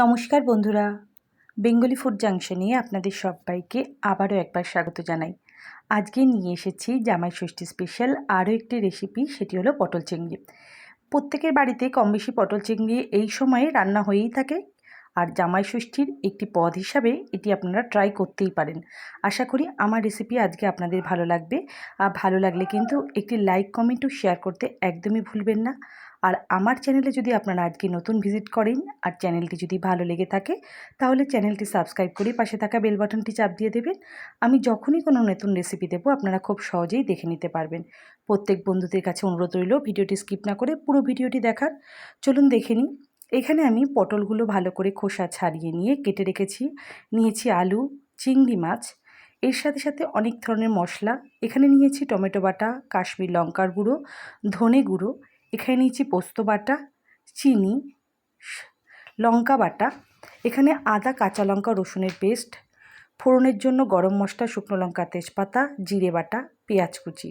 নমস্কার বন্ধুরা, Bengali food জাংশনে আপনাদের সবাইকে আবারও একবার স্বাগত জানাই। আজকে নিয়ে এসেছি জামাই ষষ্ঠী স্পেশাল আরও একটি রেসিপি, সেটি হলো পটল চিংড়ি। প্রত্যেকের বাড়িতে কম বেশি পটল চিংড়ি এই সময়ে রান্না হয়েই থাকে, আর জামাই ষষ্ঠীর একটি পদ হিসাবে এটি আপনারা ট্রাই করতেই পারেন। আশা করি আমার রেসিপি আজকে আপনাদের ভালো লাগবে। আর ভালো লাগলে কিন্তু একটি লাইক, কমেন্ট ও শেয়ার করতে একদমই ভুলবেন না। আর আমার চ্যানেলে যদি আপনারা আজকে নতুন ভিজিট করেন আর চ্যানেলটি যদি ভালো লেগে থাকে, তাহলে চ্যানেলটি সাবস্ক্রাইব করে পাশে থাকা বেল বাটনটি চাপ দিয়ে দেবেন। আমি যখনই কোনো নতুন রেসিপি দেবো আপনারা খুব সহজেই দেখে নিতে পারবেন। প্রত্যেক বন্ধুদের কাছে অনুরোধ রইল ভিডিওটি স্কিপ না করে পুরো ভিডিওটি দেখার। চলুন দেখে নিই। এখানে আমি পটলগুলো ভালো করে খোসা ছাড়িয়ে নিয়ে কেটে রেখেছি। নিয়েছি আলু, চিংড়ি মাছ, এর সাথে সাথে অনেক ধরনের মশলা। এখানে নিয়েছি টমেটো বাটা, কাশ্মীর লঙ্কার গুঁড়ো, ধনে গুঁড়ো, এখানে নিয়েছি পোস্ত বাটা, চিনি, লঙ্কা বাটা, এখানে আদা, কাঁচা লঙ্কা, রসুনের পেস্ট, ফোড়নের জন্য গরম মশলা, শুকনো লঙ্কা, তেজপাতা, জিরে বাটা, পেঁয়াজ কুচি।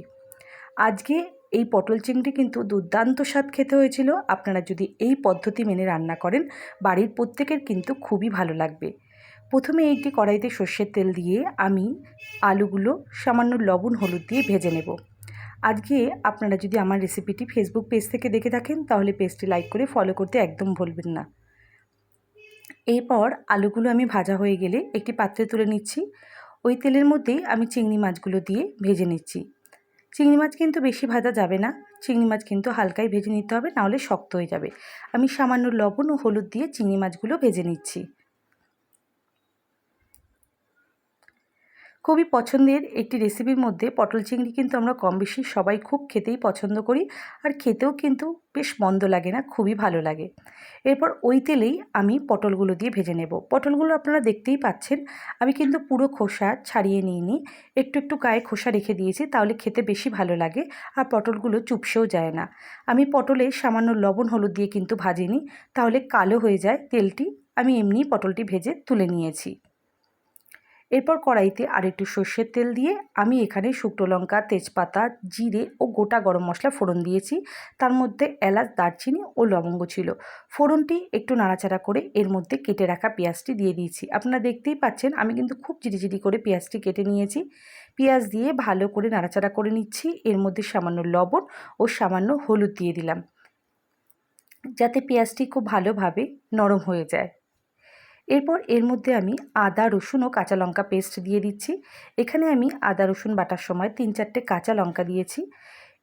আজকে এই পটল চিংড়ি কিন্তু দুর্দান্ত স্বাদ খেতে হয়েছিল। আপনারা যদি এই পদ্ধতি মেনে রান্না করেন, বাড়ির প্রত্যেকের কিন্তু খুবই ভালো লাগবে। প্রথমে একটি কড়াইতে সর্ষের তেল দিয়ে আমি আলুগুলো সামান্য লবণ হলুদ দিয়ে ভেজে নেব। আজকে আপনারা যদি আমার রেসিপিটি ফেসবুক পেজ থেকে দেখে থাকেন, তাহলে পেজটি লাইক করে ফলো করতে একদম ভুলবেন না। এরপর আলুগুলো আমি ভাজা হয়ে গেলে একটি পাত্রে তুলে নিচ্ছি। ওই তেলের মধ্যেই আমি চিংড়ি মাছগুলো দিয়ে ভেজে নিচ্ছি। চিংড়ি মাছ কিন্তু বেশি ভাজা যাবে না, চিংড়ি মাছ কিন্তু হালকাই ভেজে নিতে হবে, নাহলে শক্ত হয়ে যাবে। আমি সামান্য লবণ ও হলুদ দিয়ে চিংড়ি মাছগুলো ভেজে নিচ্ছি। খুবই পছন্দের একটি রেসিপির মধ্যে পটল চিংড়ি কিন্তু আমরা কম বেশি সবাই খুব খেতেই পছন্দ করি, আর খেতেও কিন্তু বেশ মন্দ লাগে না, খুবই ভালো লাগে। এরপর ওই তেলেই আমি পটলগুলো দিয়ে ভেজে নেব। পটলগুলো আপনারা দেখতেই পাচ্ছেন, আমি কিন্তু পুরো খোসা ছাড়িয়ে নিইনি, একটু একটু গায়ে খোসা রেখে দিয়েছি, তাহলে খেতে বেশি ভালো লাগে আর পটলগুলো চুপসেও যায় না। আমি পটলে সামান্য লবণ হলুদ দিয়ে কিন্তু ভাজিনি, তাহলে কালো হয়ে যায় তেলটি। আমি এমনি পটলটি ভেজে তুলে নিয়েছি। এরপর কড়াইতে আরেকটু সর্ষের তেল দিয়ে আমি এখানে শুকনো লঙ্কা, তেজপাতা, জিরে ও গোটা গরম মশলা ফোড়ন দিয়েছি। তার মধ্যে এলাচ, দারচিনি ও লবঙ্গ ছিল। ফোড়নটি একটু নাড়াচাড়া করে এর মধ্যে কেটে রাখা পেঁয়াজটি দিয়ে দিয়েছি। আপনারা দেখতেই পাচ্ছেন আমি কিন্তু খুব জিরিজিরি করে পেঁয়াজটি কেটে নিয়েছি। পেঁয়াজ দিয়ে ভালো করে নাড়াচাড়া করে নিচ্ছি। এর মধ্যে সামান্য লবণ ও সামান্য হলুদ দিয়ে দিলাম, যাতে পেঁয়াজটি খুব ভালোভাবে নরম হয়ে যায়। এরপর এর মধ্যে আমি আদা, রসুন ও কাঁচা লঙ্কা পেস্ট দিয়ে দিচ্ছি। এখানে আমি আদা রসুন বাটার সময় 3-4টে কাঁচা লঙ্কা দিয়েছি।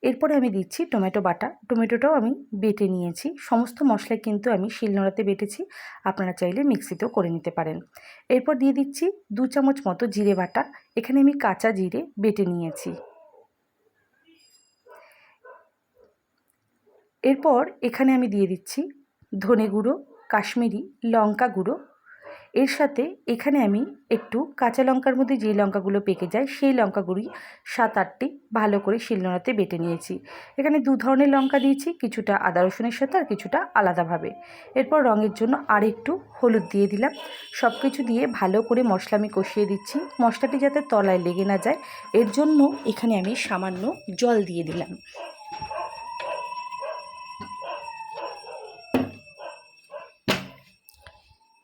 এরপরে আমি দিচ্ছি টমেটো বাটা। টমেটোটাও আমি বেটে নিয়েছি। সমস্ত মশলাই কিন্তু আমি শিলনোড়াতে বেটেছি, আপনারা চাইলে মিক্সিতেও করে নিতে পারেন। এরপর দিয়ে দিচ্ছি 2 চামচ মতো জিরে বাটা। এখানে আমি কাঁচা জিরে বেটে নিয়েছি। এরপর এখানে আমি দিয়ে দিচ্ছি ধনে গুঁড়ো, কাশ্মীরি লঙ্কা গুঁড়ো। এর সাথে এখানে আমি একটু কাঁচা লঙ্কার মধ্যে যে লঙ্কাগুলো পেকে যায় সেই লঙ্কাগুলি 7-8টি ভালো করে শিলনোড়াতে বেটে নিয়েছি। এখানে 2 ধরনের লঙ্কা দিয়েছি, কিছুটা আদা রসুনের সাথে আর কিছুটা আলাদাভাবে। এরপর রঙের জন্য আর একটু হলুদ দিয়ে দিলাম। সব কিছু দিয়ে ভালো করে মশলা আমি কষিয়ে দিচ্ছি। মশলাটি যাতে তলায় লেগে না যায়, এর জন্য এখানে আমি সামান্য জল দিয়ে দিলাম।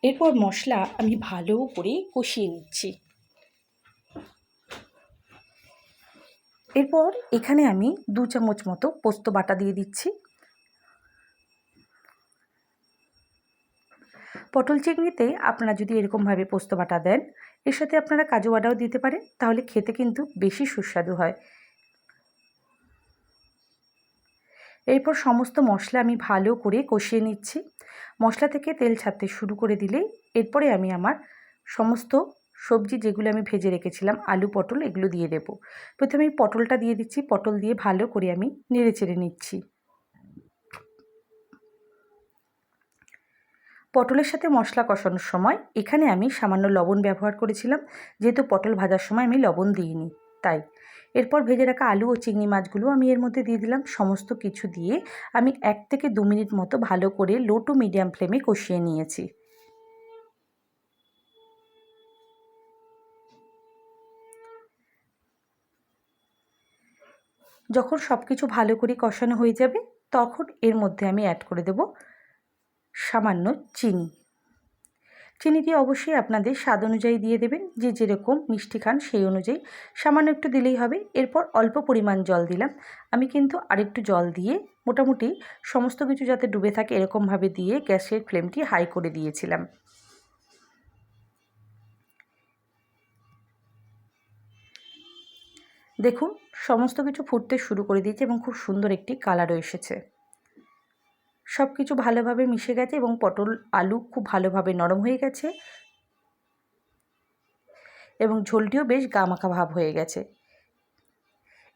এরপর মশলা আমি ভালো করে কষিয়ে নিচ্ছি। এরপর এখানে আমি 2 চামচ মতো পোস্ত বাটা দিয়ে দিচ্ছি। পটল চিংড়িতে আপনারা যদি এরকমভাবে পোস্ত বাটা দেন, এর সাথে আপনারা কাজু বাটাও দিতে পারেন, তাহলে খেতে কিন্তু বেশি সুস্বাদু হয়। এরপর সমস্ত মশলা আমি ভালো করে কষিয়ে নিচ্ছি। মশলা থেকে তেল ছাড়তে শুরু করে দিলেই এরপরে আমি আমার সমস্ত সবজি যেগুলো আমি ভেজে রেখেছিলাম, আলু, পটল, এগুলো দিয়ে দেব। প্রথমে আমি পটলটা দিয়ে দিচ্ছি। পটল দিয়ে ভালো করে আমি নেড়েচেড়ে নিচ্ছি। পটলের সাথে মশলা কষানোর সময় এখানে আমি সামান্য লবণ ব্যবহার করেছিলাম, যেহেতু পটল ভাজার সময় আমি লবণ দিইনি তাই। এরপর ভেজে রাখা আলু ও চিংড়ি মাছগুলো আমি এর মধ্যে দিয়ে দিলাম। সমস্ত কিছু দিয়ে আমি 1 থেকে 2 মিনিট মতো ভালো করে লো টু মিডিয়াম ফ্লেমে কষিয়ে নিয়েছি। যখন সব কিছু ভালো করে কষানো হয়ে যাবে, তখন এর মধ্যে আমি অ্যাড করে দেব সামান্য চিনি। চিনিটি অবশ্যই আপনাদের স্বাদ অনুযায়ী দিয়ে দেবেন, যে যেরকম মিষ্টি খান সেই অনুযায়ী সামান্য একটু দিলেই হবে। এরপর অল্প পরিমাণ জল দিলাম। আমি কিন্তু আরেকটু জল দিয়ে মোটামুটি সমস্ত কিছু যাতে ডুবে থাকে এরকমভাবে দিয়ে গ্যাসের ফ্লেমটি হাই করে দিয়েছিলাম। দেখুন সমস্ত কিছু ফুটতে শুরু করে দিয়েছে এবং খুব সুন্দর একটি কালারও এসেছে। সব কিছু ভালোভাবে মিশে গেছে এবং পটল আলু খুব ভালোভাবে নরম হয়ে গেছে এবং ঝোলটিও বেশ গামাখা ভাব হয়ে গেছে।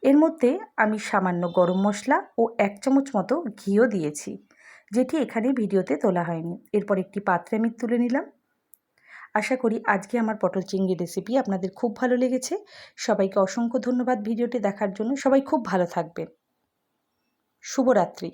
এর মধ্যে আমি সামান্য গরম মশলা ও 1 চামচ মতো ঘিও দিয়েছি, যেটি এখানে ভিডিওতে তোলা হয়নি। এরপর একটি পাত্রে আমি তুলে নিলাম। আশা করি আজকে আমার পটল চিংড়ি রেসিপি আপনাদের খুব ভালো লেগেছে। সবাইকে অসংখ্য ধন্যবাদ ভিডিওটি দেখার জন্য। সবাই খুব ভালো থাকবেন। শুভরাত্রি।